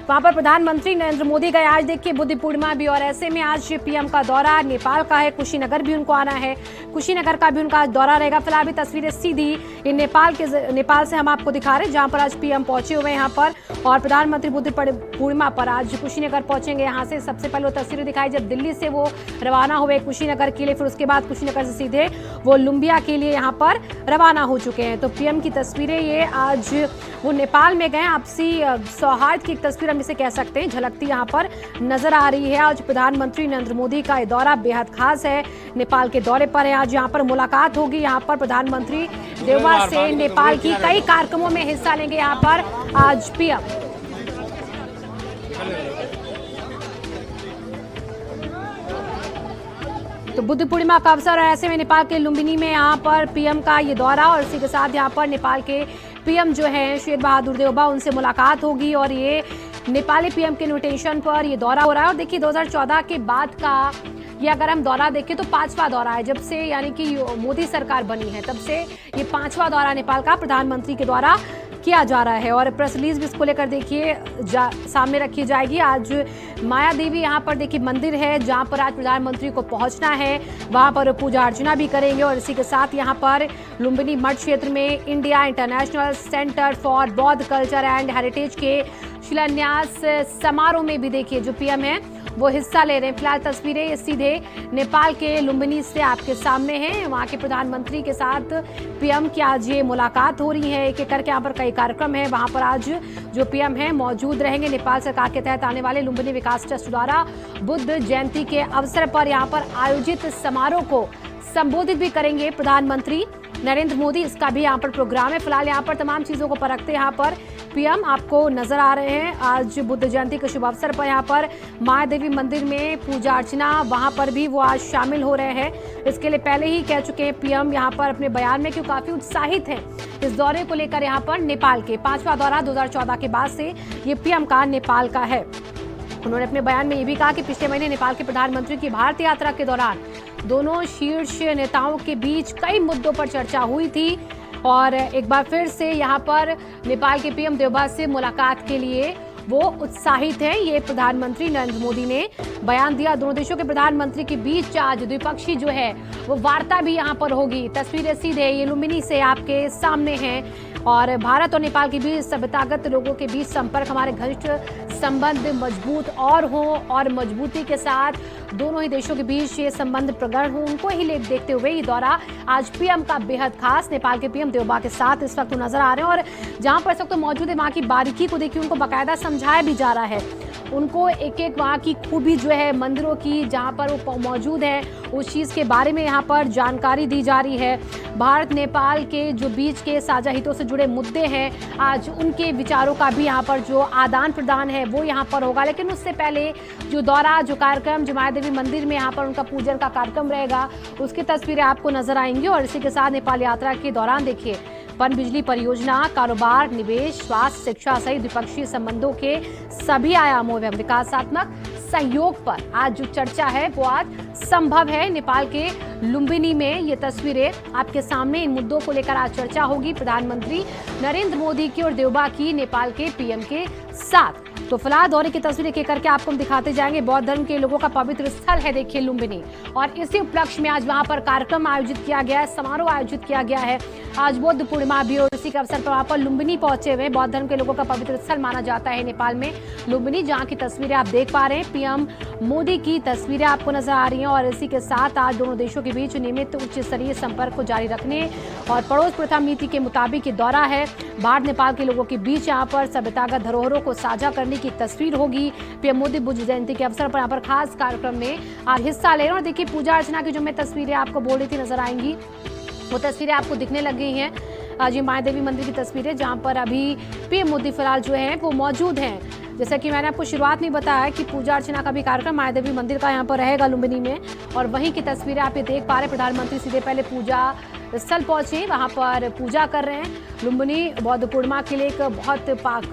वहां पर प्रधानमंत्री नरेंद्र मोदी गए। आज देखिए बुद्ध पूर्णिमा भी, और ऐसे में आज पीएम का दौरा नेपाल का है, कुशीनगर भी उनको आना है, कुशीनगर का भी उनका दौरा रहेगा। फिलहाल भी तस्वीरें सीधी नेपाल से हम आपको दिखा रहे हैं, जहां पर आज पीएम पहुंचे हुए हैं यहाँ पर, और प्रधानमंत्री बुद्ध पूर्णिमा पर आज कुशीनगर पहुंचेंगे। यहाँ से सबसे पहले वो तस्वीरें दिखाई जब दिल्ली से वो रवाना हुए कुशीनगर के लिए, फिर उसके बाद कुशीनगर से सीधे वो लुम्बिया के लिए यहाँ पर रवाना हो चुके हैं। तो पीएम की तस्वीरें ये आज वो नेपाल में गए, आपसी सौहार्द की एक तस्वीर हम इसे कह सकते हैं, झलकती यहाँ पर नजर आ रही है। आज प्रधानमंत्री नरेंद्र मोदी का ये दौरा बेहद खास है, नेपाल के दौरे पर है। आज यहाँ पर मुलाकात होगी, यहाँ पर प्रधानमंत्री देवबा से नेपाल की कई कार्यक्रमों में हिस्सा लेंगे यहाँ पर आज पीएम। तो बुद्ध पूर्णिमा का अवसर और ऐसे में नेपाल के लुम्बिनी में यहाँ पर पीएम का ये दौरा, और इसी के साथ यहाँ पर नेपाल के पीएम जो है शेर बहादुर देवबा, उनसे मुलाकात होगी, और ये नेपाली पीएम के इन्विटेशन पर ये दौरा हो रहा है। और देखिए 2014 के बाद का ये अगर हम दौरा देखें तो 5वां दौरा है, जब से यानी कि मोदी सरकार बनी है तब से ये 5वां दौरा नेपाल का प्रधानमंत्री के द्वारा किया जा रहा है। और प्रेस रिलीज भी इसको लेकर देखिए सामने रखी जाएगी। आज माया देवी यहाँ पर देखिए मंदिर है, जहाँ पर आज प्रधानमंत्री को पहुँचना है, वहाँ पर पूजा अर्चना भी करेंगे। और इसी के साथ यहाँ पर लुम्बिनी मठ क्षेत्र में इंडिया इंटरनेशनल सेंटर फॉर बौद्ध कल्चर एंड हेरिटेज के शिलान्यास समारोह में भी देखिए जो पीएम है वो हिस्सा ले रहे हैं। फिलहाल तस्वीरें ये सीधे नेपाल के लुम्बिनी से आपके सामने हैं, वहाँ के प्रधानमंत्री के साथ पीएम की आज ये मुलाकात हो रही है। एक एक करके यहाँ पर कई कार्यक्रम है, वहाँ पर आज जो पीएम है मौजूद रहेंगे। नेपाल सरकार के तहत आने वाले लुम्बिनी विकास ट्रस्ट द्वारा बुद्ध जयंती के अवसर पर यहाँ पर आयोजित समारोह को संबोधित भी करेंगे प्रधानमंत्री नरेंद्र मोदी, इसका भी यहाँ पर प्रोग्राम है। फिलहाल यहाँ पर तमाम चीजों को परखते यहाँ पर पीएम आपको नजर आ रहे हैं। आज बुद्ध जयंती के शुभ अवसर पर यहाँ पर माया देवी मंदिर में पूजा अर्चना, वहां पर भी वो आज शामिल हो रहे हैं। इसके लिए पहले ही कह चुके हैं पीएम यहाँ पर अपने बयान में कि काफी उत्साहित हैं इस दौरे को लेकर। यहाँ पर नेपाल के 5वां दौरा 2014 के बाद से ये पीएम का नेपाल का है। उन्होंने अपने बयान में ये भी कहा कि पिछले महीने नेपाल के प्रधानमंत्री की भारत यात्रा के दौरान दोनों शीर्ष नेताओं के बीच कई मुद्दों पर चर्चा हुई थी, और एक बार फिर से यहाँ पर नेपाल के पीएम देवबा से मुलाकात के लिए वो उत्साहित हैं। ये प्रधानमंत्री नरेंद्र मोदी ने बयान दिया। दोनों देशों के प्रधानमंत्री के बीच आज द्विपक्षीय जो है वो वार्ता भी यहाँ पर होगी। तस्वीरें सीधे ये लुम्बिनी से आपके सामने हैं, और भारत और नेपाल के बीच सभ्यतागत लोगों के बीच संपर्क, हमारे घनिष्ठ संबंध मजबूत और हों, और मजबूती के साथ दोनों ही देशों के बीच ये संबंध प्रगाढ़ हों, उनको ही देखते हुए ये दौरा आज पीएम का बेहद खास नेपाल के पीएम देवबा के साथ इस वक्त नजर आ रहे हैं। और जहां पर इस वक्त मौजूद है वहां की बारीकी को देखिए, उनको बाकायदा समझाया भी जा रहा है, उनको एक एक वहाँ की खूबी जो है मंदिरों की जहाँ पर वो मौजूद है उस चीज़ के बारे में यहाँ पर जानकारी दी जा रही है। भारत नेपाल के जो बीच के साझा हितों से जुड़े मुद्दे हैं, आज उनके विचारों का भी यहाँ पर जो आदान प्रदान है वो यहाँ पर होगा। लेकिन उससे पहले जो दौरा, जो कार्यक्रम, जो माया देवी मंदिर में यहाँ पर उनका पूजन का कार्यक्रम रहेगा, उसकी तस्वीरें आपको नजर आएंगी। और इसी के साथ नेपाल यात्रा के दौरान देखिए पन बिजली परियोजना, कारोबार, निवेश, स्वास्थ्य, शिक्षा सहित द्विपक्षीय संबंधों के सभी आयामों एवं विकासात्मक सहयोग पर आज जो चर्चा है वो आज संभव है। नेपाल के लुम्बिनी में ये तस्वीरें आपके सामने, इन मुद्दों को लेकर आज चर्चा होगी प्रधानमंत्री नरेंद्र मोदी की और देवबा की नेपाल के पीएम के साथ। तो फिलहाल दौरे की तस्वीरें के करके आपको हम दिखाते जाएंगे। बौद्ध धर्म के लोगों का पवित्र स्थल है देखिए लुम्बिनी, और इसी उपलक्ष्य में आज वहां पर कार्यक्रम आयोजित किया गया है, समारोह आयोजित किया गया है। आज बुद्ध पूर्णिमा भी, और इसी के अवसर पर वहां पर लुम्बिनी पहुंचे हुए बौद्ध धर्म के लोगों का पवित्र स्थल माना जाता है नेपाल में लुम्बिनी, जहाँ की तस्वीरें आप देख पा रहे हैं। पीएम मोदी की तस्वीरें आपको नजर आ रही हैं। और इसी के साथ आज दोनों देशों के बीच नियमित उच्च स्तरीय संपर्क को जारी रखने और पड़ोस प्रथम नीति के मुताबिक ये दौरा है। भारत नेपाल के लोगों के बीच यहाँ पर सभ्यतागत धरोहरों को साझा करने की तस्वीर होगी। पीएम मोदी बुद्ध जयंती के अवसर पर यहाँ पर खास कार्यक्रम में आज हिस्सा ले रहे हैं। और देखिए पूजा अर्चना की जो मैं तस्वीरें आपको बोल रही थी नजर आएंगी, वो तस्वीरें आपको दिखने लग गई हैं। आज ये माया देवी मंदिर की तस्वीरें, जहाँ पर अभी पीएम मोदी फिलहाल जो है वो मौजूद हैं। जैसा कि मैंने आपको शुरुआत में बताया कि पूजा अर्चना का भी कार्यक्रम माया देवी मंदिर का यहाँ पर रहेगा लुम्बिनी में, और वहीं की तस्वीरें आप ये देख पा रहे हैं। प्रधानमंत्री सीधे पहले पूजा स्थल पहुंचे, वहाँ पर पूजा कर रहे हैं। लुम्बिनी बौद्ध पूर्णिमा के लिए एक बहुत पाक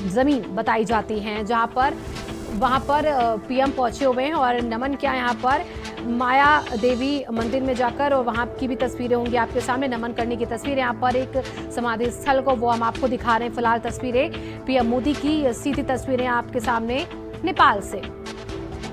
जमीन बताई जाती है, जहाँ पर वहाँ पर पीएम पहुंचे हुए हैं, और नमन किया यहाँ पर माया देवी मंदिर में जाकर, और वहां की भी तस्वीरें होंगी आपके सामने, नमन करने की तस्वीरें। यहाँ पर एक समाधि स्थल को वो हम आपको दिखा रहे हैं फिलहाल तस्वीरें, पीएम मोदी की सीधी तस्वीरें आपके सामने नेपाल से।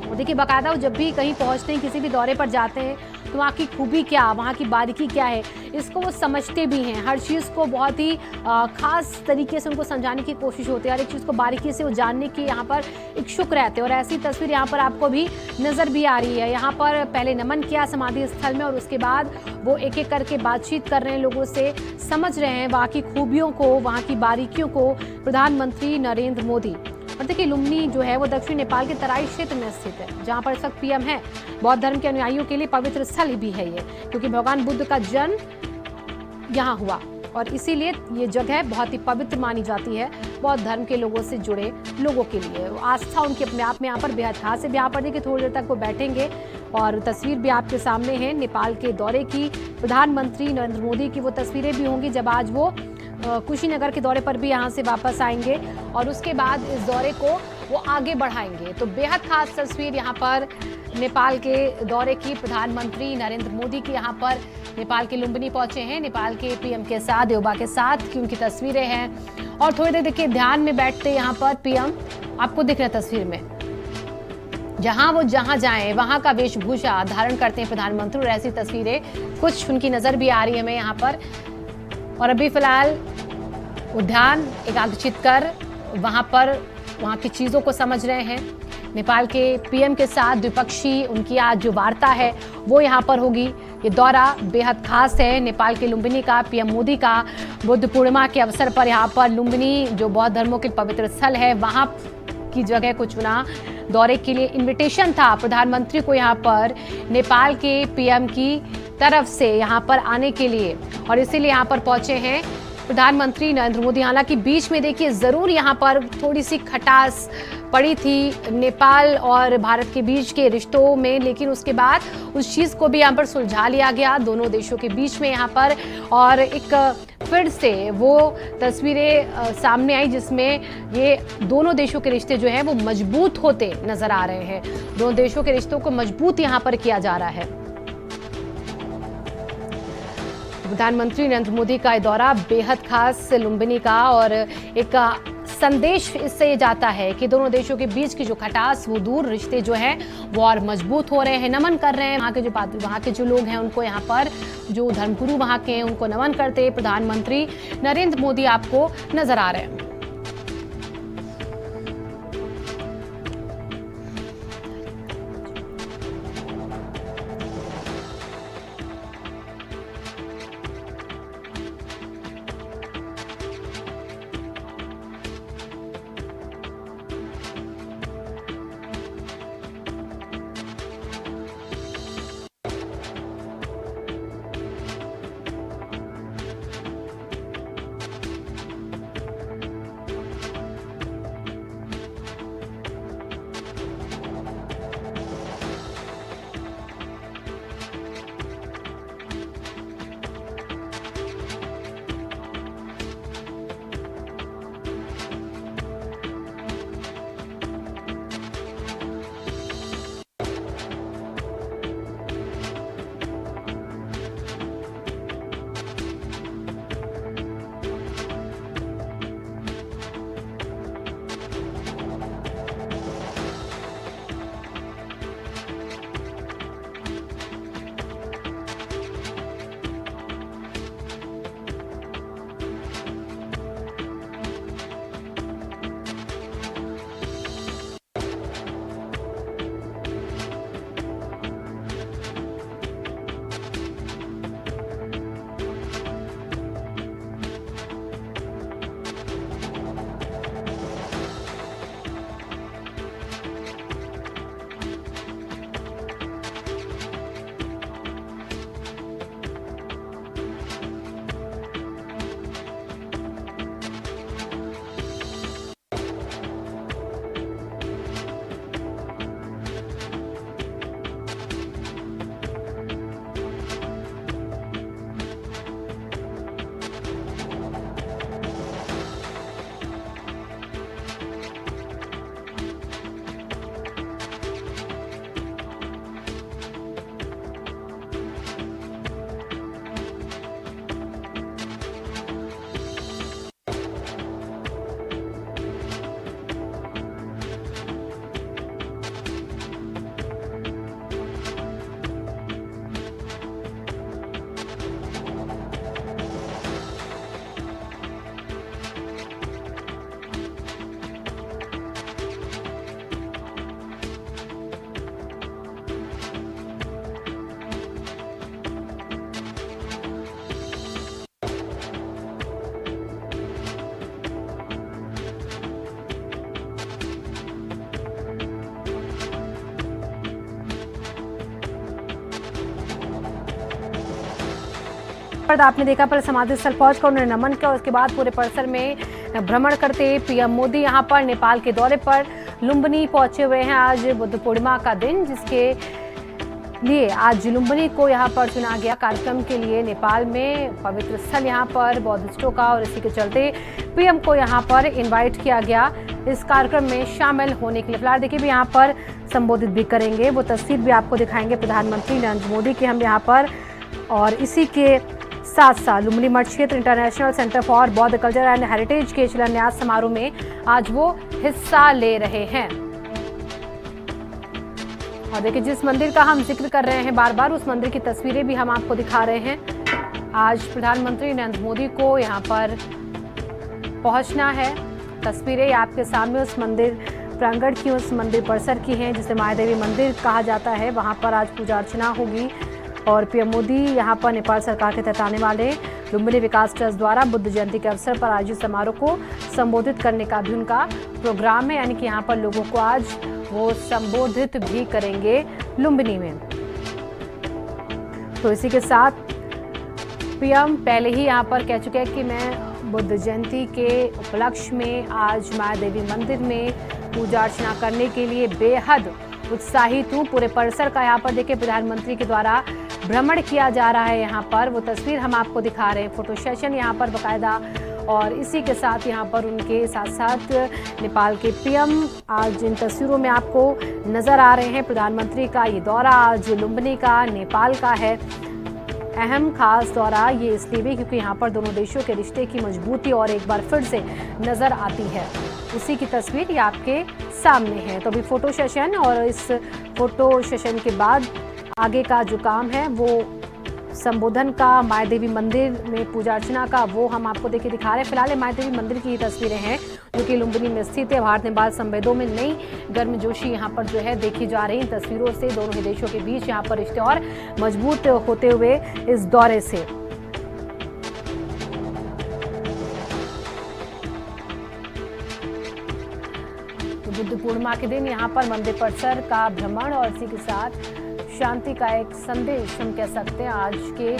और देखिए बाकायदा वो जब भी कहीं पहुंचते हैं, किसी भी दौरे पर जाते हैं, तो वहाँ की खूबी क्या, वहाँ की बारीकी क्या है, इसको वो समझते भी हैं। हर चीज़ को बहुत ही खास तरीके से उनको समझाने की कोशिश होती है, हर एक चीज़ को बारीकी से वो जानने की यहाँ पर इच्छुक रहते हैं। और ऐसी तस्वीर यहाँ पर आपको भी नज़र भी आ रही है। यहाँ पर पहले नमन किया समाधि स्थल में, और उसके बाद वो एक एक करके बातचीत कर रहे हैं लोगों से, समझ रहे हैं वहाँ की खूबियों को, वहाँ की बारीकियों को प्रधानमंत्री नरेंद्र मोदी। और देखिए लुम्बिनी जो है वो दक्षिण नेपाल के तराई क्षेत्र में स्थित है, जहां पर इस वक्त पीएम है। बौद्ध धर्म के अनुयायियों के लिए पवित्र स्थल भी है ये, क्योंकि भगवान बुद्ध का जन्म यहाँ हुआ, और इसीलिए ये जगह बहुत ही पवित्र मानी जाती है बौद्ध धर्म के लोगों से जुड़े लोगों के लिए। आस्था उनकी अपने आप में यहाँ पर बेहद खास है। यहाँ पर देखिए थोड़ी देर तक वो बैठेंगे, और तस्वीर भी आपके सामने है नेपाल के दौरे की, प्रधानमंत्री नरेंद्र मोदी की वो तस्वीरें भी होंगी जब आज वो कुशीनगर के दौरे पर भी यहाँ से वापस आएंगे, और उसके बाद इस दौरे को वो आगे बढ़ाएंगे। तो बेहद खास तस्वीर यहाँ पर नेपाल के दौरे की, प्रधानमंत्री नरेंद्र मोदी की यहाँ पर नेपाल के लुम्बिनी पहुंचे हैं, नेपाल के पीएम के साथ, देवबा के साथ की उनकी तस्वीरें हैं। और थोड़ी देर देखिए ध्यान में बैठते यहाँ पर पीएम आपको दिख रहे हैं तस्वीर में, जहां जाएं वहां का वेशभूषा धारण करते हैं प्रधानमंत्री, और ऐसी तस्वीरें कुछ उनकी नजर भी आ रही है हमें यहाँ पर। और अभी फिलहाल वो ध्यान एकाग्रचित कर वहां की चीजों को समझ रहे हैं। नेपाल के पीएम के साथ द्विपक्षीय उनकी आज जो वार्ता है वो यहाँ पर होगी। ये दौरा बेहद खास है नेपाल के लुम्बिनी का, पीएम मोदी का बुद्ध पूर्णिमा के अवसर पर यहाँ पर लुम्बिनी जो बौद्ध धर्मों के पवित्र स्थल है वहां की जगह को चुना। दौरे के लिए इनविटेशन था प्रधानमंत्री को यहाँ पर नेपाल के पीएम की तरफ से यहाँ पर आने के लिए, और इसीलिए यहाँ पर पहुंचे हैं प्रधानमंत्री नरेंद्र मोदी। हालांकि बीच में देखिए जरूर यहाँ पर थोड़ी सी खटास पड़ी थी नेपाल और भारत के बीच के रिश्तों में, लेकिन उसके बाद उस चीज को भी यहाँ पर सुलझा लिया गया दोनों देशों के बीच में यहाँ पर। और एक फिर से वो तस्वीरें सामने आई जिसमें ये दोनों देशों के रिश्ते जो हैं वो मजबूत होते नजर आ रहे हैं। दोनों देशों के रिश्तों को मजबूत यहाँ पर किया जा रहा है। प्रधानमंत्री नरेंद्र मोदी का ये दौरा बेहद खास लुम्बिनी का, और एक संदेश इससे जाता है कि दोनों देशों के बीच की जो खटास वो दूर, रिश्ते जो हैं वो और मजबूत हो रहे हैं। नमन कर रहे हैं वहाँ के जो लोग हैं उनको, यहाँ पर जो धर्मगुरु वहाँ के हैं उनको नमन करते प्रधानमंत्री नरेंद्र मोदी आपको नजर आ रहे हैं। आपने देखा पर समाधि स्थल पहुंचकर उन्होंने नमन किया। उसके बाद पूरे परिसर में भ्रमण करते पीएम मोदी यहां पर नेपाल के दौरे पर लुम्बिनी पहुंचे हुए हैं। आज बुद्ध पूर्णिमा का दिन, जिसके लिए आज लुम्बिनी को यहां पर चुना गया कार्यक्रम के लिए। नेपाल में पवित्र स्थल यहां पर बौद्धिस्टों का, और इसी के चलते पीएम को यहां पर इनवाइट किया गया इस कार्यक्रम में शामिल होने के लिए। फिलहाल देखिए भी यहाँ पर संबोधित भी करेंगे, वो तस्वीर भी आपको दिखाएंगे प्रधानमंत्री नरेंद्र मोदी की हम यहाँ पर। और इसी के साथ साथ लुम्बिनी मठ क्षेत्र इंटरनेशनल सेंटर फॉर बौद्ध कल्चर एंड हेरिटेज के शिलान्यास समारोह में आज वो हिस्सा ले रहे हैं। और देखिए जिस मंदिर का हम जिक्र कर रहे हैं बार बार, उस मंदिर की तस्वीरें भी हम आपको दिखा रहे हैं। आज प्रधानमंत्री नरेंद्र मोदी को यहाँ पर पहुंचना है। तस्वीरें आपके सामने उस मंदिर प्रांगण की, उस मंदिर परिसर की हैं जिसे महादेवी मंदिर कहा जाता है। वहां पर आज पूजा अर्चना होगी और पीएम मोदी यहां पर नेपाल सरकार के तहत आने वाले लुम्बिनी विकास ट्रस्ट द्वारा बुद्ध जयंती के अवसर पर आयोजित समारोह को संबोधित करने का भी उनका प्रोग्राम है। यानी कि यहाँ पर लोगों को आज वो संबोधित भी करेंगे लुम्बिनी में। तो इसी के साथ पीएम पहले ही यहाँ पर कह चुके हैं कि मैं बुद्ध जयंती के उपलक्ष्य में आज महादेवी मंदिर में पूजा अर्चना करने के लिए बेहद उत्साहित हूँ। पूरे परिसर का यहाँ पर देखिए प्रधानमंत्री के द्वारा भ्रमण किया जा रहा है। यहाँ पर वो तस्वीर हम आपको दिखा रहे हैं, फोटो सेशन यहाँ पर बाकायदा। और इसी के साथ यहाँ पर उनके साथ साथ नेपाल के पीएम आज इन तस्वीरों में आपको नजर आ रहे हैं। प्रधानमंत्री का ये दौरा आज लुम्बिनी का, नेपाल का है। अहम खास दौरा ये इसलिए भी क्योंकि यहाँ पर दोनों देशों के रिश्ते की मजबूती और एक बार फिर से नजर आती है। उसी की तस्वीर ये आपके सामने है। तो अभी फोटो सेशन, और इस फोटो सेशन के बाद आगे का जो काम है वो संबोधन का, मायादेवी मंदिर में पूजा अर्चना का, वो हम आपको देखिए दिखा रहे हैं। फिलहाल मायादेवी मंदिर की तस्वीरें हैं जो कि लुम्बिनी में स्थित है। भारत नेपाल संबंधों में नई गर्मजोशी यहाँ पर जो है देखी जा रही है। तस्वीरों से दोनों ही देशों के बीच यहाँ पर रिश्ते और मजबूत होते हुए इस दौरे से। तो बुद्ध पूर्णिमा के दिन यहाँ पर मंदिर परिसर का भ्रमण और इसी के साथ शांति का एक संदेश हम कह सकते हैं आज के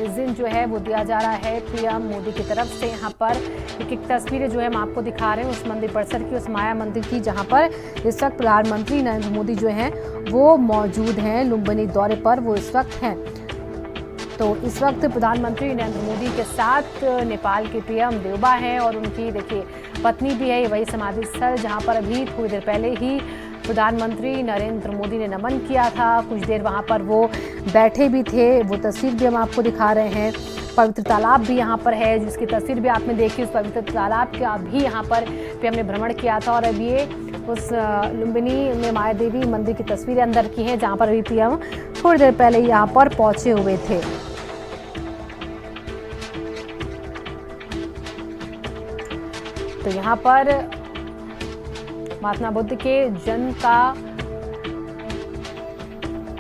इस दिन जो है वो दिया जा रहा है पीएम मोदी की तरफ से। यहाँ पर एक तस्वीरें जो है हम आपको दिखा रहे हैं उस मंदिर परिसर की, उस माया मंदिर की, जहाँ पर इस वक्त प्रधानमंत्री नरेंद्र मोदी जो हैं वो मौजूद हैं लुम्बिनी दौरे पर, वो इस वक्त हैं। तो इस वक्त प्रधानमंत्री नरेंद्र मोदी के साथ नेपाल के पीएम देवबा हैं और उनकी देखिए पत्नी भी है। वही समाधि स्थल जहाँ पर अभी थोड़ी देर पहले ही प्रधानमंत्री नरेंद्र मोदी ने नमन किया था। कुछ देर वहां पर वो बैठे भी थे, वो तस्वीर भी हम आपको दिखा रहे हैं। पवित्र तालाब भी यहाँ पर है जिसकी तस्वीर भी आपने देखी। उस पवित्र तालाब का भी यहाँ पर पीएम ने भ्रमण किया था। और अब ये उस लुम्बिनी में मायादेवी मंदिर की तस्वीरें अंदर की हैं जहाँ पर अभी पीएम थोड़ी देर पहले यहाँ पर पहुंचे हुए थे। तो यहाँ पर महात्मा बुद्ध के जन्म का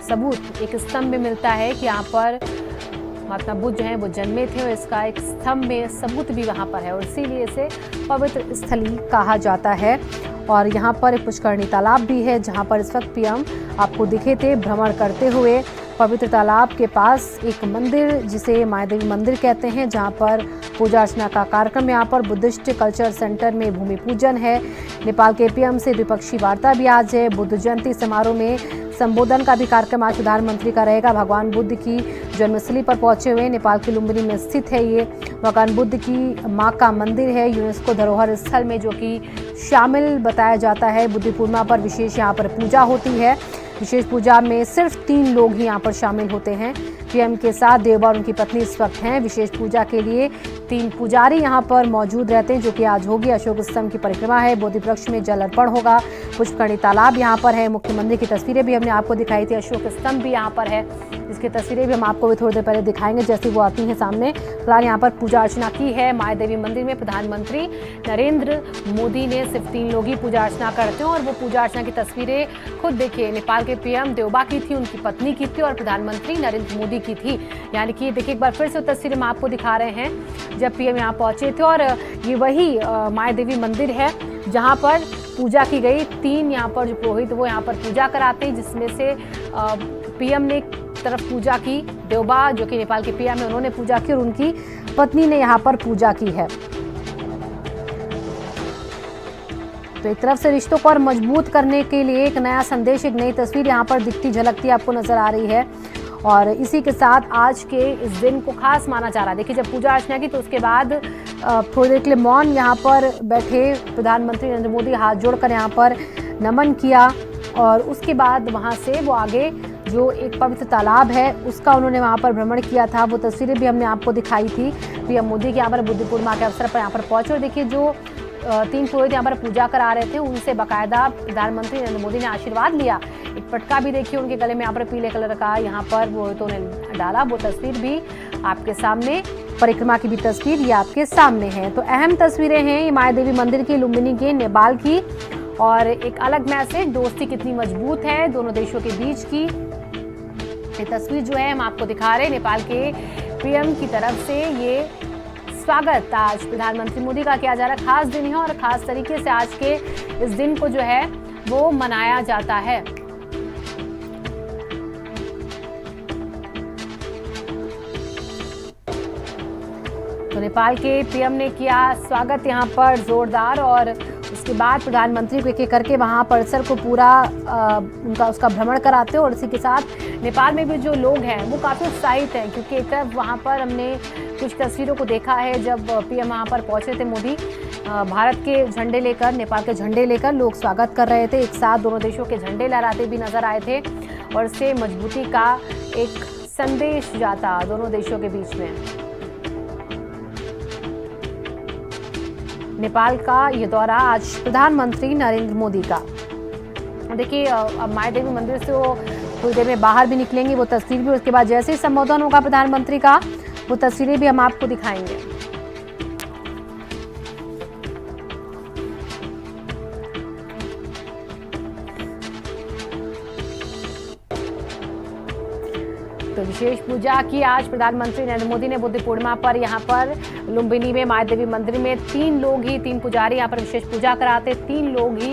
सबूत एक स्तंभ में मिलता है कि यहाँ पर महात्मा बुद्ध जो हैं वो जन्मे थे, और इसका एक स्तंभ में सबूत भी वहाँ पर है और इसीलिए इसे पवित्र स्थली कहा जाता है। और यहाँ पर एक पुष्करणी तालाब भी है जहाँ पर इस वक्त पीएम आपको दिखे थे भ्रमण करते हुए। पवित्र तालाब के पास एक मंदिर जिसे मायादेवी मंदिर कहते हैं, जहाँ पर पूजा अर्चना का कार्यक्रम यहाँ पर बुद्धिस्ट कल्चर सेंटर में भूमि पूजन है। नेपाल के पीएम से द्विपक्षीय वार्ता भी आज है। बुद्ध जयंती समारोह में संबोधन का भी कार्यक्रम आज प्रधानमंत्री का रहेगा। भगवान बुद्ध की जन्मस्थली पर पहुंचे हुए नेपाल के लुम्बिनी में स्थित है ये भगवान बुद्ध की मां का मंदिर है, यूनेस्को धरोहर स्थल में जो कि शामिल बताया जाता है। बुद्ध पूर्णिमा पर विशेष यहाँ पर पूजा होती है। विशेष पूजा में सिर्फ 3 लोग ही यहाँ पर शामिल होते हैं। पीएम के साथ देवबा और उनकी पत्नी इस वक्त हैं। विशेष पूजा के लिए 3 पुजारी यहाँ पर मौजूद रहते हैं जो कि आज होगी। अशोक स्तंभ की परिक्रमा है, बोधि वृक्ष में जल अर्पण होगा, पुष्करणी तालाब यहाँ पर है। मुख्य मंदिर की तस्वीरें भी हमने आपको दिखाई थी, अशोक स्तंभ भी यहाँ पर है, इसकी तस्वीरें भी हम आपको भी थोड़ी देर पहले दिखाएंगे जैसे वो आती हैं सामने। फिलहाल यहाँ पर पूजा अर्चना की है मायादेवी मंदिर में। प्रधानमंत्री नरेंद्र मोदी ने सिर्फ 3 लोग ही पूजा अर्चना करते हैं और वो पूजा अर्चना की तस्वीरें खुद देखिए नेपाल के पीएम देवबा की थी, उनकी पत्नी की थी और प्रधानमंत्री नरेंद्र मोदी की थी। यानी कि देखिए एक बार फिर से तस्वीरें हम आपको दिखा रहे हैं जब पीएम यहाँ पहुंचे थे। और ये वही मायादेवी मंदिर है जहाँ पर पूजा की गई। 3 यहाँ पर जो पुरोहित वो यहाँ पर पूजा कराते हैं, जिसमें से पीएम ने तरफ पूजा की। देओबा जो कि नेपाल के पीएम है, उन्होंने पूजा की और उनकी पत्नी ने यहाँ पर पूजा की है। तो एक तरफ से रिश्तों को और मजबूत करने के लिए एक नया संदेश, एक नई तस्वीर यहाँ पर दिखती झलकती आपको नजर आ रही है। और इसी के साथ आज के इस दिन को खास माना जा रहा है। देखिए, जब पूजा अर्चना की तो उसके बाद थोड़ी देर के लिए मौन यहाँ पर बैठे प्रधानमंत्री नरेंद्र मोदी, हाथ जोड़कर यहाँ पर नमन किया और उसके बाद वहाँ से वो आगे जो एक पवित्र तालाब है उसका उन्होंने वहाँ पर भ्रमण किया था। वो तस्वीरें भी हमने आपको दिखाई थी। पीएम मोदी के यहाँ पर बुद्ध पूर्णिमा के अवसर पर यहाँ पर पहुंचे और देखिए जो 3 पुरोहित यहाँ पर पूजा करा रहे थे उनसे बाकायदा प्रधानमंत्री नरेंद्र मोदी ने आशीर्वाद लिया। एक पटका भी देखिए उनके गले में यहाँ पर पीले कलर का यहाँ पर पुरोहितों ने डाला। वो तस्वीर भी आपके सामने, परिक्रमा की भी तस्वीर ये आपके सामने है। तो अहम तस्वीरें हैं ये माया देवी मंदिर की, लुम्बिनी की, नेपाल की, और एक अलग मैसेज, दोस्ती कितनी मजबूत है दोनों देशों के बीच की। ये तस्वीर जो है हम आपको दिखा रहे हैं नेपाल के पीएम की तरफ से। ये स्वागत आज प्रधानमंत्री मोदी का किया जा रहा खास दिन है और खास तरीके से आज के इस दिन को जो है वो मनाया जाता है। तो नेपाल के पीएम ने किया स्वागत यहाँ पर जोरदार और उसके बाद प्रधानमंत्री को एक-एक करके वहाँ परिसर को पूरा उसका भ्रमण कराते हैं। और इसी के साथ नेपाल में भी जो लोग हैं वो काफ़ी उत्साहित हैं क्योंकि एक तरफ वहाँ पर हमने कुछ तस्वीरों को देखा है जब पीएम वहाँ पर पहुँचे थे मोदी, भारत के झंडे लेकर, नेपाल के झंडे लेकर लोग स्वागत कर रहे थे। एक साथ दोनों देशों के झंडे लहराते भी नजर आए थे और इससे मजबूती का एक संदेश जाता दोनों देशों के बीच में। नेपाल का ये दौरा आज प्रधानमंत्री नरेंद्र मोदी का। देखिए, अब माया देवी मंदिर से वो थोड़ी देर में बाहर भी निकलेंगे, वो तस्वीर भी, उसके बाद जैसे ही संबोधन होगा प्रधानमंत्री का वो तस्वीरें भी हम आपको दिखाएंगे। तो विशेष पूजा की आज प्रधानमंत्री नरेंद्र मोदी ने बुद्ध पूर्णिमा पर यहाँ पर लुम्बिनी में माया देवी मंदिर में 3 पुजारी यहाँ पर विशेष पूजा कराते, 3 लोग ही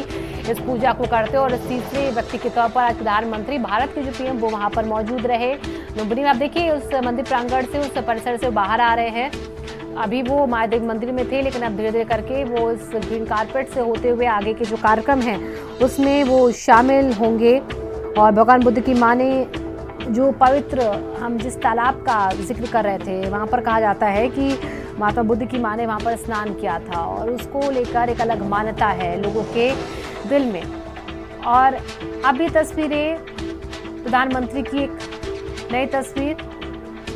इस पूजा को करते और तीसरे व्यक्ति के तौर पर आज प्रधानमंत्री भारत के जो पीएम वो वहाँ पर मौजूद रहे लुम्बिनी में। आप देखिए उस मंदिर प्रांगण से, उस परिसर से बाहर आ रहे हैं। अभी वो माया देवी मंदिर में थे लेकिन अब धीरे धीरे करके वो इस ग्रीन कारपेट से होते हुए आगे के जो कार्यक्रम हैं उसमें वो शामिल होंगे। और भगवान बुद्ध की माने जो पवित्र, हम जिस तालाब का जिक्र कर रहे थे वहाँ पर कहा जाता है कि महात्मा बुद्ध की माँ ने वहाँ पर स्नान किया था और उसको लेकर एक अलग मान्यता है लोगों के दिल में। और अब ये तस्वीरें प्रधानमंत्री की एक नई तस्वीर,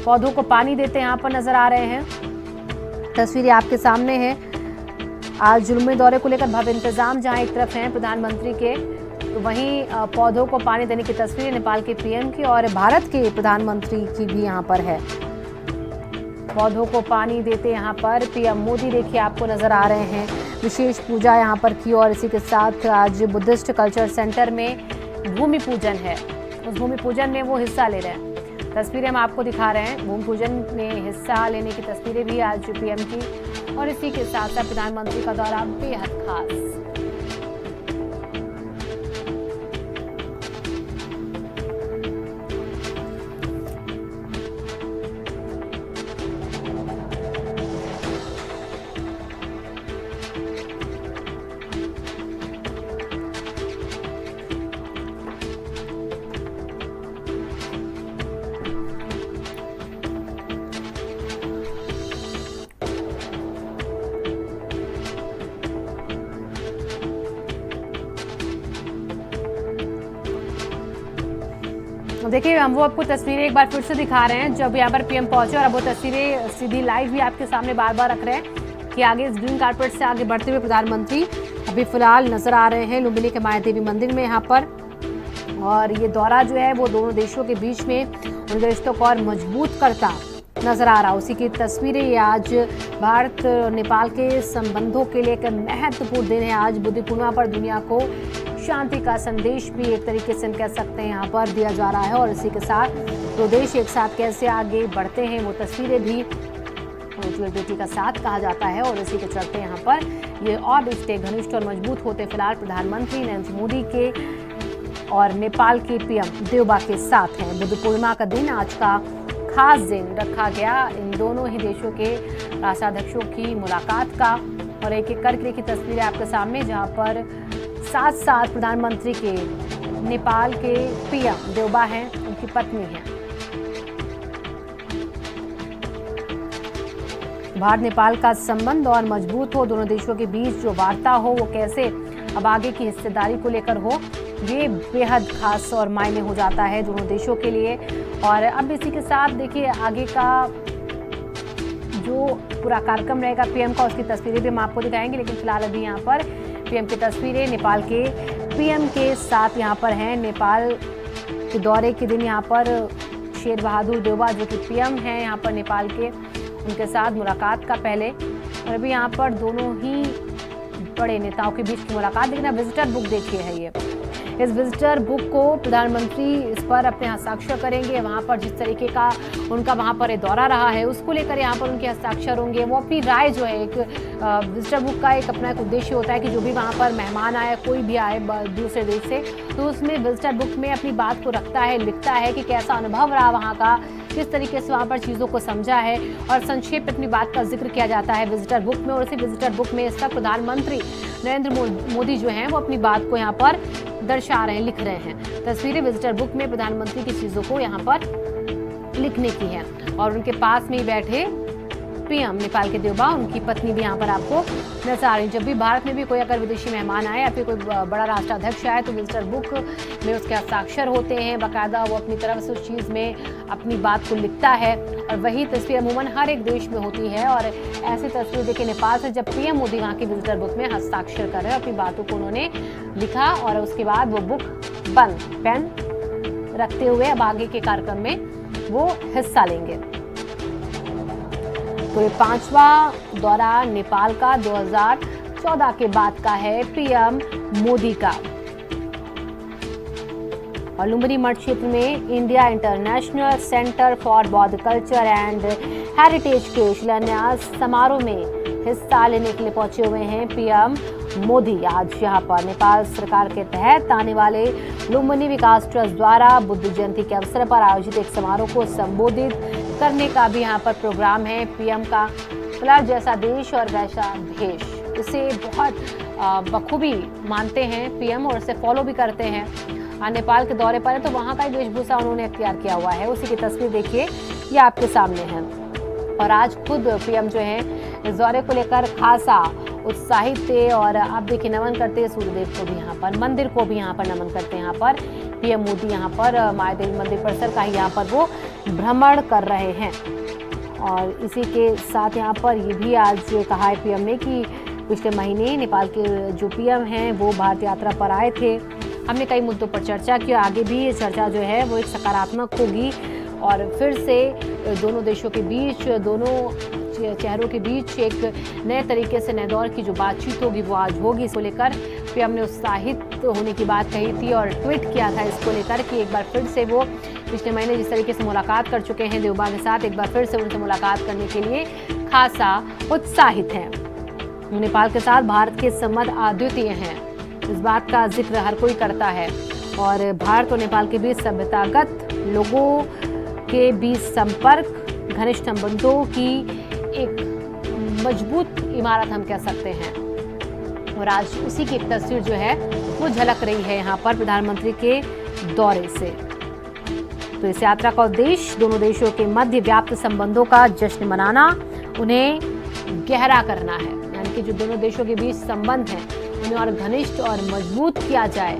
पौधों को पानी देते यहाँ पर नजर आ रहे हैं। तस्वीरें आपके सामने हैं। आज जुलूमी दौरे को लेकर भव्य इंतजाम जहाँ एक तरफ हैं प्रधानमंत्री के, तो वहीं पौधों को पानी देने की तस्वीर नेपाल के पीएम की और भारत के प्रधानमंत्री की भी यहाँ पर है। पौधों को पानी देते यहाँ पर पीएम मोदी देखिए आपको नजर आ रहे हैं। विशेष पूजा यहाँ पर की और इसी के साथ आज बुद्धिस्ट कल्चर सेंटर में भूमि पूजन है, उस भूमि पूजन में वो हिस्सा ले रहे हैं। तस्वीरें हम आपको दिखा रहे हैं भूमि पूजन में हिस्सा लेने की तस्वीरें भी आज पीएम की और इसी के साथ साथ प्रधानमंत्री का दौरा बेहद खास। देखिए, हम वो आपको तस्वीरें एक बार फिर से दिखा रहे हैं जब यहाँ पर पीएम पहुंचे और अब वो तस्वीरें सीधी लाइव भी आपके सामने बार बार रख रहे हैं कि आगे इस ग्रीन कारपेट से आगे बढ़ते हुए प्रधानमंत्री अभी फिलहाल नजर आ रहे हैं लुम्बिनी के माया देवी मंदिर में यहाँ पर। और ये दौरा जो है वो दोनों देशों के बीच में उनके रिश्तों को और मजबूत करता नजर आ रहा। उसी की तस्वीरें ये आज भारत नेपाल के संबंधों के लिए एक महत्वपूर्ण दिन है। आज बुद्ध पूर्णिमा पर दुनिया को शांति का संदेश भी एक तरीके से हम कह सकते हैं यहाँ पर दिया जा रहा है और इसी के साथ दो देश एक साथ कैसे आगे बढ़ते हैं वो तस्वीरें भी बेटी का साथ कहा जाता है और इसी के चलते यहाँ पर ये और रिश्ते घनिष्ठ और मजबूत होते फिलहाल प्रधानमंत्री नरेंद्र मोदी के और नेपाल के पीएम देवबा के साथ हैं। बुद्ध पूर्णिमा का दिन आज का खास दिन रखा गया इन दोनों ही देशों के राष्ट्राध्यक्षों की मुलाकात का। और एक एक करके की तस्वीरें आपके सामने, जहां पर साथ साथ प्रधानमंत्री के नेपाल के पीएम देवबा हैं, उनकी पत्नी हैं। भारत नेपाल का संबंध और मजबूत हो, दोनों देशों के बीच जो वार्ता हो वो कैसे अब आगे की हिस्सेदारी को लेकर हो, ये बेहद खास और मायने हो जाता है दोनों देशों के लिए। और अब इसी के साथ देखिए आगे का जो पूरा कार्यक्रम रहेगा पीएम का, उसकी तस्वीरें भी हम आपको दिखाएंगे। लेकिन फिलहाल अभी यहाँ पर पीएम की तस्वीरें नेपाल के पीएम के साथ यहाँ पर हैं। नेपाल के दौरे के दिन यहाँ पर शेर बहादुर देवबा जो कि पीएम हैं यहाँ पर नेपाल के, उनके साथ मुलाकात का पहले। और अभी यहाँ पर दोनों ही बड़े नेताओं के बीच की मुलाकात। लेकिन विजिटर बुक देखिए है ये, इस विजिटर बुक को प्रधानमंत्री इस पर अपने हस्ताक्षर करेंगे। वहाँ पर जिस तरीके का उनका वहाँ पर दौरा रहा है उसको लेकर यहाँ पर उनके हस्ताक्षर होंगे। वो अपनी राय जो है, एक विजिटर बुक का एक अपना एक उद्देश्य होता है कि जो भी वहाँ पर मेहमान आए, कोई भी आए दूसरे देश से, तो उसमें विजिटर बुक में अपनी बात को रखता है, लिखता है कि कैसा अनुभव रहा वहाँ का, किस तरीके से वहाँ पर चीज़ों को समझा है, और संक्षेप में अपनी बात का जिक्र किया जाता है विजिटर बुक में। और उसी विजिटर बुक में इस तक प्रधानमंत्री नरेंद्र मोदी जो हैं वो अपनी बात को यहाँ पर दर्शा रहे हैं, लिख रहे हैं। तस्वीरें विजिटर बुक में प्रधानमंत्री की चीज़ों को यहाँ पर लिखने की है। और उनके पास में ही बैठे पीएम नेपाल के देवबा, उनकी पत्नी भी यहाँ पर आपको नजर आ रही है। जब भी भारत में भी कोई अगर विदेशी मेहमान आए या फिर कोई बड़ा राष्ट्राध्यक्ष आए तो विजिटर बुक में उसके हस्ताक्षर होते हैं, बाकायदा वो अपनी तरफ से उस चीज़ में अपनी बात को लिखता है। और वही तस्वीर अमूमन हर एक देश में होती है। और ऐसी तस्वीर देखिए नेपाल से, जब पीएम मोदी वहाँ की विजिटर बुक में हस्ताक्षर कर रहे हैं, अपनी बातों को उन्होंने लिखा और उसके बाद वो बुक बंद, पेन रखते हुए अब आगे के कार्यक्रम में वो हिस्सा लेंगे। तो ये 5वां दौरा नेपाल का 2014 के बाद का है पीएम मोदी का। और लुम्बिनी मठ क्षेत्र में इंडिया इंटरनेशनल सेंटर फॉर बौद्ध कल्चर एंड हेरिटेज के शिलान्यास समारोह में हिस्सा लेने के लिए पहुंचे हुए हैं पीएम मोदी। आज यहाँ पर नेपाल सरकार के तहत आने वाले लुम्बिनी विकास ट्रस्ट द्वारा बुद्ध जयंती के अवसर पर आयोजित एक समारोह को संबोधित करने का भी यहाँ पर प्रोग्राम है पीएम का। फिलहाल जैसा देश और वैसा भेष, इसे बहुत बखूबी मानते हैं पीएम और इसे फॉलो भी करते हैं। नेपाल के दौरे पर है तो वहाँ का ही वेशभूषा उन्होंने अख्तियार किया हुआ है, उसी की तस्वीर देखिए ये आपके सामने है। और आज खुद पीएम जो है इस दौरे को लेकर खासा उत्साहित थे। और आप देखिए नमन करते हैं सूर्यदेव को भी, यहाँ पर मंदिर को भी यहाँ पर नमन करते हैं। यहाँ पर पीएम मोदी यहाँ पर मायादेवी मंदिर परिसर का ही यहाँ पर वो भ्रमण कर रहे हैं। और इसी के साथ यहाँ पर ये भी आज कहा है पीएम ने कि पिछले महीने नेपाल के जो पीएम हैं वो भारत यात्रा पर आए थे। हमने कई मुद्दों पर चर्चा की, आगे भी ये चर्चा जो है वो एक सकारात्मक होगी। और फिर से दोनों देशों के बीच, दोनों चेहरों के बीच एक नए तरीके से नए दौर की जो बातचीत होगी वो आज होगी। इसको लेकर पीएम ने उत्साहित होने की बात कही थी और ट्वीट किया था इसको लेकर कि एक बार फिर से वो पिछले महीने जिस तरीके से मुलाकात कर चुके हैं देवबा के साथ, एक बार फिर से उनसे मुलाकात करने के लिए खासा उत्साहित हैं। नेपाल के साथ भारत के संबंध अद्वितीय हैं, इस बात का जिक्र हर कोई करता है। और भारत और नेपाल के बीच सभ्यतागत लोगों के बीच संपर्क, घनिष्ठ संबंधों की एक मजबूत इमारत हम कह सकते हैं। और आज उसी की एक तस्वीर जो है वो झलक रही है यहाँ पर प्रधानमंत्री के दौरे से। तो इस यात्रा का उद्देश्य दोनों देशों के मध्य व्याप्त संबंधों का जश्न मनाना, उन्हें गहरा करना है। यानी कि जो दोनों देशों के बीच संबंध हैं उन्हें और घनिष्ठ और मजबूत किया जाए,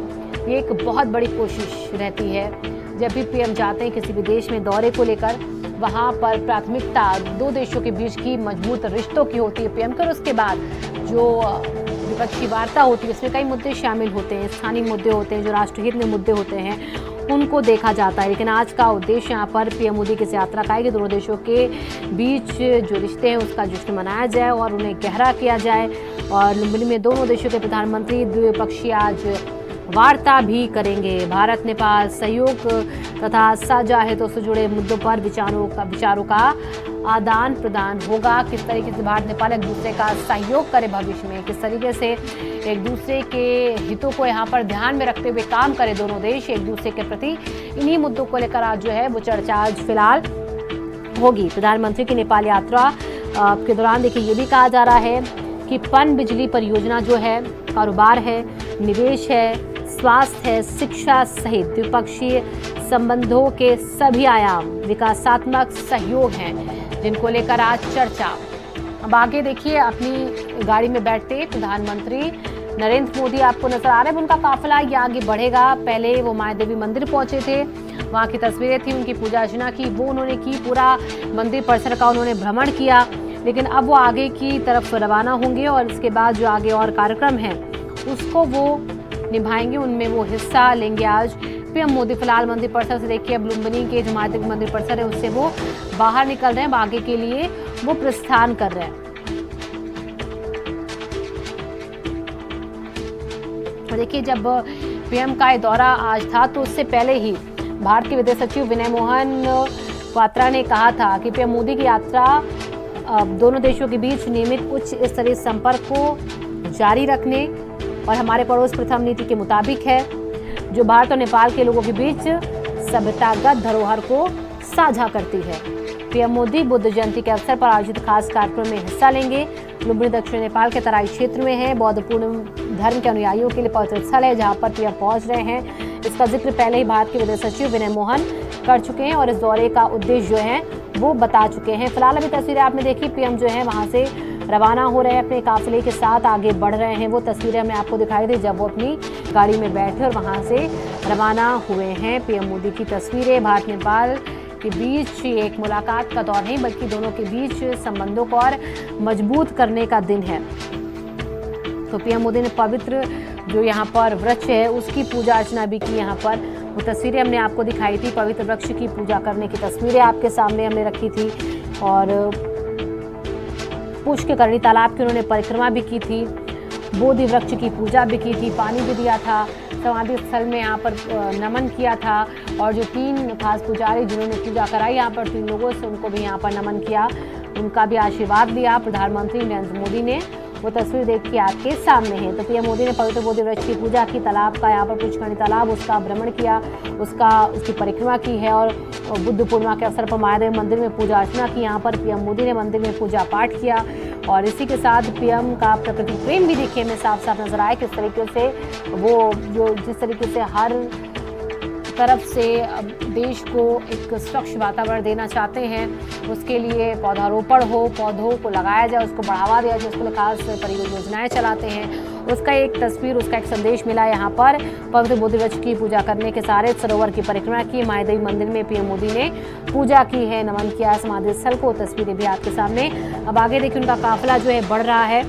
ये एक बहुत बड़ी कोशिश रहती है। जब भी पीएम जाते हैं किसी भी देश में दौरे को लेकर, वहाँ पर प्राथमिकता दो देशों के बीच की मजबूत रिश्तों की होती है पीएम की। और उसके बाद जो विपक्षी वार्ता होती है उसमें कई मुद्दे शामिल होते हैं, स्थानीय मुद्दे होते हैं, जो राष्ट्रहित में मुद्दे होते हैं उनको देखा जाता है। लेकिन आज का उद्देश्य यहाँ पर पीएम मोदी की इस यात्रा का है कि दोनों देशों के बीच जो रिश्ते हैं उसका जश्न मनाया जाए और उन्हें गहरा किया जाए। और लुम्बिनी में दोनों देशों के प्रधानमंत्री द्विपक्षीय आज वार्ता भी करेंगे। भारत नेपाल सहयोग तथा साझा हितों से जुड़े मुद्दों पर विचारों का आदान प्रदान होगा। किस तरीके से भारत नेपाल एक दूसरे का सहयोग करे भविष्य में, किस तरीके से एक दूसरे के हितों को यहाँ पर ध्यान में रखते हुए काम करे दोनों देश एक दूसरे के प्रति, इन्हीं मुद्दों को लेकर आज जो है वो चर्चा आज फिलहाल होगी। प्रधानमंत्री की नेपाल यात्रा के दौरान देखिए ये भी कहा जा रहा है कि पनबिजली परियोजना जो है, कारोबार है, निवेश है, स्वास्थ्य है, शिक्षा सहित द्विपक्षीय संबंधों के सभी आयाम विकासात्मक सहयोग हैं, जिनको लेकर आज चर्चा। अब आगे देखिए अपनी गाड़ी में बैठते प्रधानमंत्री नरेंद्र मोदी आपको नजर आ रहे हैं। उनका काफिला ये आगे बढ़ेगा। पहले वो माया देवी मंदिर पहुंचे थे, वहां की तस्वीरें थी, उनकी पूजा अर्चना की, वो उन्होंने की, पूरा मंदिर परिसर का उन्होंने भ्रमण किया। लेकिन अब वो आगे की तरफ रवाना होंगे और इसके बाद जो आगे और कार्यक्रम हैं उसको वो निभाएंगे, उनमें वो हिस्सा लेंगे। आज पीएम मोदी फिलहाल मंदिर परिसर से देखिए अब लुम्बिनी के जो माया देवी मंदिर परिसर है उससे वो बाहर निकल रहे हैं, आगे के लिए वो प्रस्थान कर रहे हैं। देखिए जब पीएम का दौरा आज था तो उससे पहले ही भारत के विदेश सचिव विनय मोहन क्वात्रा ने कहा था कि पीएम मोदी की यात्रा दोनों देशों के बीच नियमित उच्च स्तरीय संपर्क को जारी रखने और हमारे पड़ोस प्रथम नीति के मुताबिक है, जो भारत और नेपाल के लोगों के बीच सभ्यतागत धरोहर को साझा करती है। पीएम मोदी बुद्ध जयंती के अवसर पर आयोजित खास कार्यक्रम में हिस्सा लेंगे। लुम्बिनी दक्षिण नेपाल के तराई क्षेत्र में है, बौद्ध पूर्ण धर्म के अनुयायियों के लिए पवित्र स्थल है, जहां पर पीएम पहुंच रहे हैं। इसका जिक्र पहले ही भारत के विदेश सचिव विनय मोहन कर चुके हैं और इस दौरे का उद्देश्य जो है वो बता चुके हैं। फिलहाल अभी तस्वीरें आपने देखी, पीएम जो है वहां से रवाना हो रहे हैं, अपने काफिले के साथ आगे बढ़ रहे हैं। वो तस्वीरें हमने आपको दिखाई दी जब वो अपनी गाड़ी में बैठे और वहां से रवाना हुए हैं। पीएम मोदी की तस्वीरें। भारत नेपाल के बीच एक मुलाकात का दौर नहीं बल्कि दोनों के बीच संबंधों को और मजबूत करने का दिन है। तो पीएम मोदी ने पवित्र जो यहाँ पर वृक्ष है उसकी पूजा अर्चना भी की। यहाँ पर वो तस्वीरें हमने आपको दिखाई थी, पवित्र वृक्ष की पूजा करने की तस्वीरें आपके सामने हमने रखी थी और पुष्करणी तालाब की उन्होंने परिक्रमा भी की थी, बोधि वृक्ष की पूजा भी की थी, पानी भी दिया था, समाधि स्थल में यहाँ पर नमन किया था और जो 3 खास पुजारी जिन्होंने पूजा कराई यहाँ पर 3 लोगों से, उनको भी यहाँ पर नमन किया, उनका भी आशीर्वाद लिया प्रधानमंत्री नरेंद्र मोदी ने। वो तस्वीर देख के आपके सामने है। तो पीएम मोदी ने पवित्र बोधि वृक्ष की पूजा की, तालाब का यहाँ पर पुष्करणी तालाब उसका भ्रमण किया, उसकी परिक्रमा की है और बुद्ध पूर्णिमा के अवसर पर माया देवी मंदिर में पूजा अर्चना की। यहाँ पर पीएम मोदी ने मंदिर में पूजा पाठ किया और इसी के साथ पीएम का प्रकृति प्रेम भी देखने में साफ साफ नजर आया। किस तरीके से वो जिस तरीके से हर तरफ से देश को एक स्वच्छ वातावरण देना चाहते हैं, उसके लिए पौधारोपण हो, पौधों को लगाया जाए, उसको बढ़ावा दिया जाए, उसके लिए खास परियोजनाएं चलाते हैं, उसका एक तस्वीर, उसका एक संदेश मिला। यहाँ पर पवित्र बोधि वृक्ष की पूजा करने के सारे सरोवर की परिक्रमा की, माया देवी मंदिर में पीएम मोदी ने पूजा की है, नमन किया समाधि स्थल को, तस्वीरें भी आपके सामने। अब आगे देखिए उनका काफिला जो है बढ़ रहा है।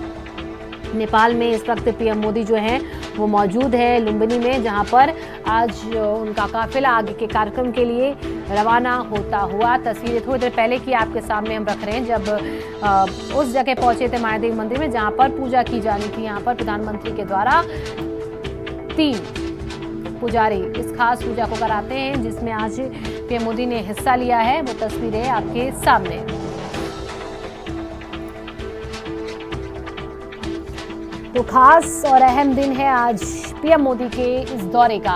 नेपाल में इस वक्त पीएम मोदी जो हैं वो मौजूद है लुम्बिनी में, जहां पर आज उनका काफिला आगे के कार्यक्रम के लिए रवाना होता हुआ। तस्वीरें थोड़ी देर पहले की आपके सामने हम रख रहे हैं जब उस जगह पहुंचे थे माया देवी मंदिर में जहां पर पूजा की जानी थी। यहाँ पर प्रधानमंत्री के द्वारा 3 पुजारी इस खास पूजा को कराते हैं जिसमें आज पीएम मोदी ने हिस्सा लिया है। वो तस्वीरें आपके सामने। तो खास और अहम दिन है आज पीएम मोदी के इस दौरे का।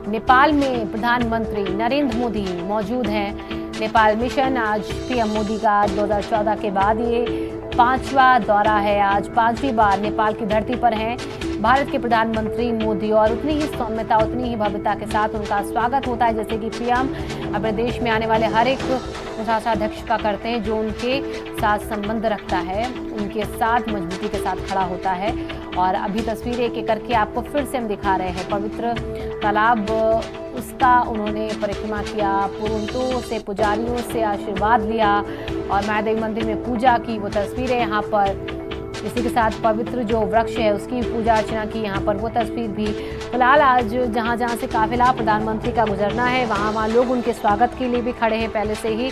नेपाल में प्रधानमंत्री नरेंद्र मोदी मौजूद हैं। नेपाल मिशन आज पीएम मोदी का 2014 के बाद ये 5वां दौरा है। आज 5वीं बार नेपाल की धरती पर हैं भारत के प्रधानमंत्री मोदी और उतनी ही सौम्यता, उतनी ही भव्यता के साथ उनका स्वागत होता है जैसे कि पीएम अपने देश में आने वाले हर एक शासनाध्यक्ष का करते हैं जो उनके साथ संबंध रखता है, उनके साथ मजबूती के साथ खड़ा होता है। और अभी तस्वीरें एक एक करके आपको फिर से हम दिखा रहे हैं। पवित्र तालाब उसका उन्होंने परिक्रमा किया, पुरोहितों से, पुजारियों से आशीर्वाद लिया और माया देवी मंदिर में पूजा की। वो तस्वीरें यहाँ पर इसी के साथ पवित्र जो वृक्ष है उसकी पूजा अर्चना की। यहाँ पर वो तस्वीर भी। फिलहाल आज जहाँ जहाँ से काफिला प्रधानमंत्री का गुजरना है वहाँ लोग उनके स्वागत के लिए भी खड़े हैं पहले से ही।